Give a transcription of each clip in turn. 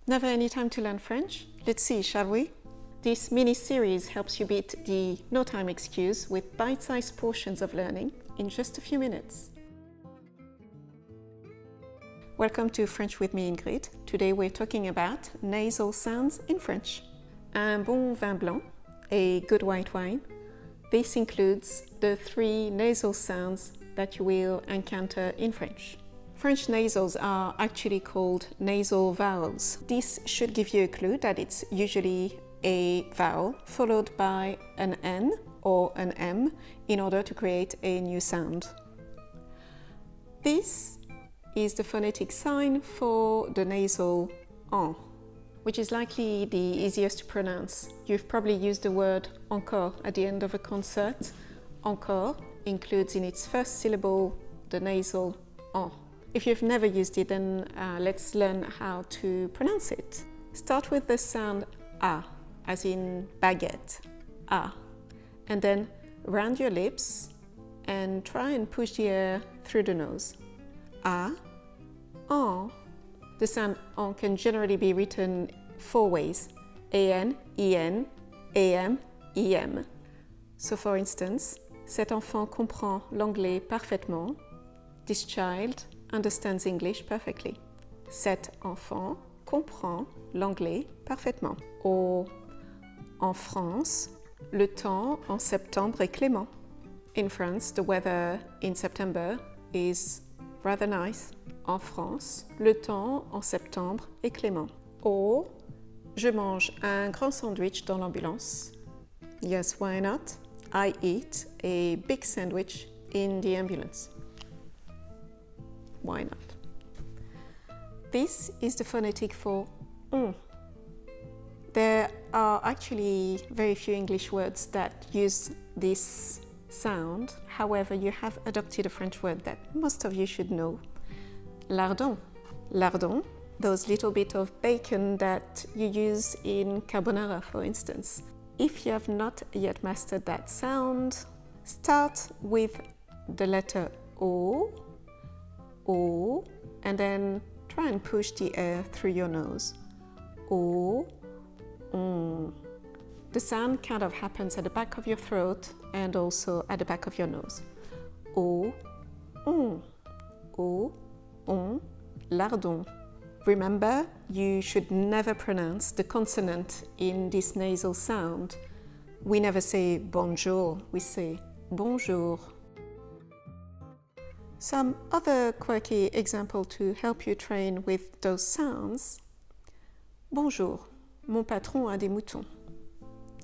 Never any time to learn French? Let's see, shall we? This mini-series helps you beat the no time excuse with bite-sized portions of learning in just a few minutes. Welcome to French with me, Ingrid. Today we're talking about nasal sounds in French. Un bon vin blanc, a good white wine. This includes the 3 nasal sounds that you will encounter in French. French nasals are actually called nasal vowels. This should give you a clue that it's usually a vowel followed by an N or an M in order to create a new sound. This is the phonetic sign for the nasal en, which is likely the easiest to pronounce. You've probably used the word encore at the end of a concert. Encore includes in its first syllable the nasal en. If you've never used it, then let's learn how to pronounce it. Start with the sound A, as in baguette, A. And then round your lips and try and push the air through the nose. A, en. The sound en can generally be written 4 ways. A-N, I-N, A-M, I-M. So for instance, cet enfant comprend l'anglais parfaitement. This child understands English perfectly. Cet enfant comprend l'anglais parfaitement. Or, en France, le temps en septembre est clément. In France, the weather in September is rather nice. En France, le temps en septembre est clément. Or, je mange un grand sandwich dans l'ambulance. Yes, why not? I eat a big sandwich in the ambulance. Why not? This is the phonetic for on. There are actually very few English words that use this sound. However, you have adopted a French word that most of you should know. Lardons. Lardons, those little bits of bacon that you use in carbonara, for instance. If you have not yet mastered that sound, start with the letter O, and then try and push the air through your nose. O, on. The sound kind of happens at the back of your throat and also at the back of your nose. O, on. O, on, lardons. Remember, you should never pronounce the consonant in this nasal sound. We never say bonjour, we say bonjour. Some other quirky example to help you train with those sounds. Bonjour, mon patron a des moutons.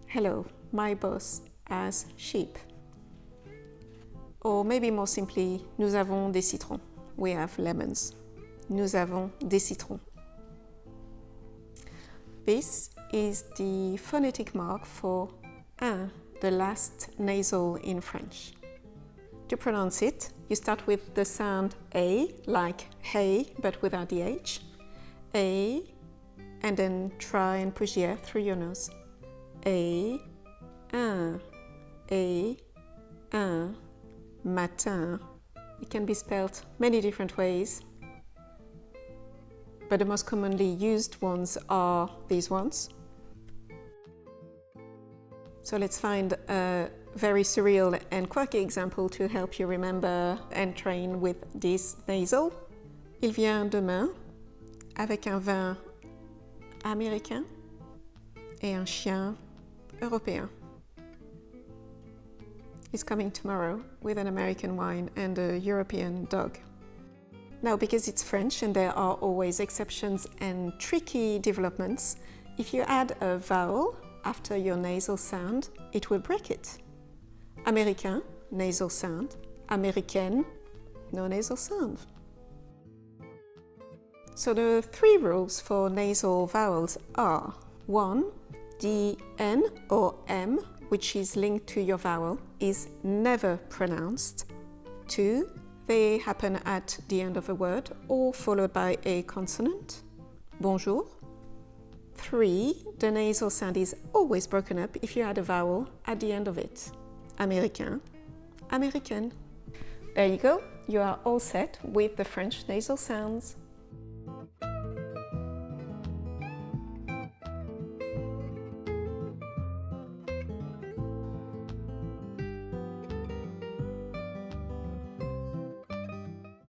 Hello, my boss has sheep. Or maybe more simply, nous avons des citrons. We have lemons. Nous avons des citrons. This is the phonetic mark for un, the last nasal in French. To pronounce it, you start with the sound A, like hey, but without the H. A, and then try and push the air through your nose. A, un, matin. It can be spelled many different ways, but the most commonly used ones are these ones. So let's find a very surreal and quirky example to help you remember and train with this nasal. Il vient demain avec un vin américain et un chien européen. He's coming tomorrow with an American wine and a European dog. Now, because it's French and there are always exceptions and tricky developments, if you add a vowel after your nasal sound, it will break it. Américain, nasal sound. Américaine, no nasal sound. So the 3 rules for nasal vowels are: 1. The N or M, which is linked to your vowel, is never pronounced. 2. They happen at the end of a word or followed by a consonant. Bonjour. 3. The nasal sound is always broken up if you add a vowel at the end of it. Américain, américaine. There you go. You are all set with the French nasal sounds.